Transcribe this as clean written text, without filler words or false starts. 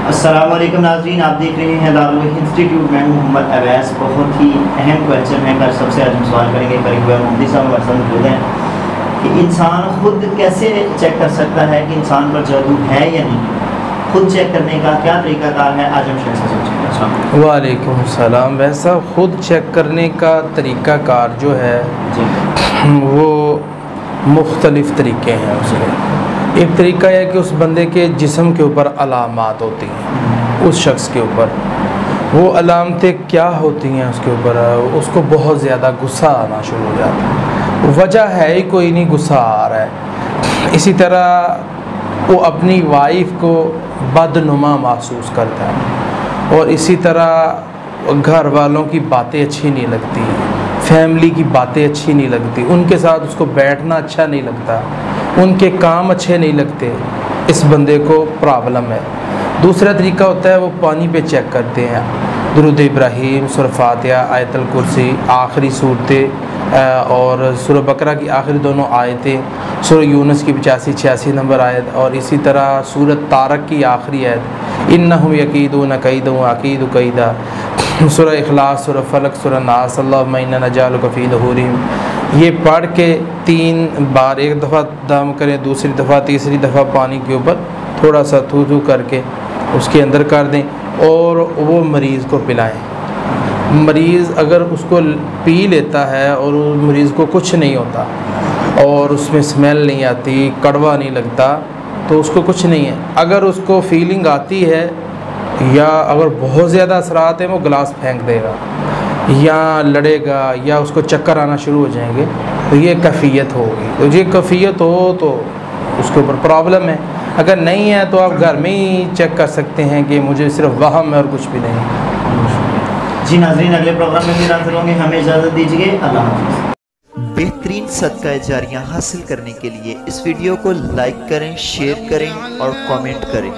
السلام علیکم ناظرین، آپ دیکھ رہے ہیں دارالوحی انسٹیٹیوٹ میں محمد اویس۔ بہت ہی اہم کویشچن ہے، کل سب سے آج ہم سوال کریں گے۔ قریب محمدی صاحب ہمارے ساتھ موجود ہیں کہ انسان خود کیسے چیک کر سکتا ہے کہ انسان پر جادو ہے یا نہیں؟ خود چیک کرنے کا کیا طریقہ کار ہے؟ آج ہم شیخ سے سوچیں گے۔ السلام علیکم۔ وعلیکم السلام۔ ویسا خود چیک کرنے کا طریقہ کار جو ہے وہ مختلف طریقے ہیں اس کے۔ ایک طریقہ ہے کہ اس بندے کے جسم کے اوپر علامات ہوتی ہیں، اس شخص کے اوپر وہ علامتیں کیا ہوتی ہیں اس کے اوپر، اس کو بہت زیادہ غصہ آنا شروع ہو جاتا ہے، وجہ ہے ہی کوئی نہیں، غصہ آ رہا ہے۔ اسی طرح وہ اپنی وائف کو بدنما محسوس کرتا ہے، اور اسی طرح گھر والوں کی باتیں اچھی نہیں لگتی، فیملی کی باتیں اچھی نہیں لگتی، ان کے ساتھ اس کو بیٹھنا اچھا نہیں لگتا، ان کے کام اچھے نہیں لگتے، اس بندے کو پرابلم ہے۔ دوسرا طریقہ ہوتا ہے وہ پانی پہ چیک کرتے ہیں، درود ابراہیم، سورہ فاتحہ، آیت الکرسی، آخری صورتیں اور سورہ بقرہ کی آخری دونوں آیتیں، سورہ یونس کی 85-86 نمبر آیت، اور اسی طرح سورۃ طارق کی آخری آیت انہم یکیدون کیدا واکید کیدا، سورہ اخلاص، سورہ فلق، سورہ ناس، اللہم انا نجعلک فی نحورہم، یہ پڑھ کے 3 بار، ایک دفعہ دم کریں، دوسری دفعہ، تیسری دفعہ پانی کے اوپر تھوڑا سا تھو کر کے اس کے اندر کر دیں، اور وہ مریض کو پلائیں۔ مریض اگر اس کو پی لیتا ہے اور مریض کو کچھ نہیں ہوتا اور اس میں اسمیل نہیں آتی، کڑوا نہیں لگتا، تو اس کو کچھ نہیں ہے۔ اگر اس کو فیلنگ آتی ہے یا اگر بہت زیادہ اثرات ہیں، وہ گلاس پھینک دے گا یا لڑے گا یا اس کو چکر آنا شروع ہو جائیں گے، تو یہ کیفیت ہوگی۔ تو یہ کیفیت ہو تو اس کے اوپر پرابلم ہے۔ اگر نہیں ہے تو آپ گھر میں ہی چیک کر سکتے ہیں کہ مجھے صرف وہم ہے اور کچھ بھی نہیں۔ جی ناظرین، اگلے پروگرام میں پھر حاضر ہوں گے، ہمیں اجازت دیجیے، اللہ حافظ۔ بہترین صدقہ جاریہ حاصل کرنے کے لیے اس ویڈیو کو لائک کریں، شیئر کریں اور کامنٹ کریں۔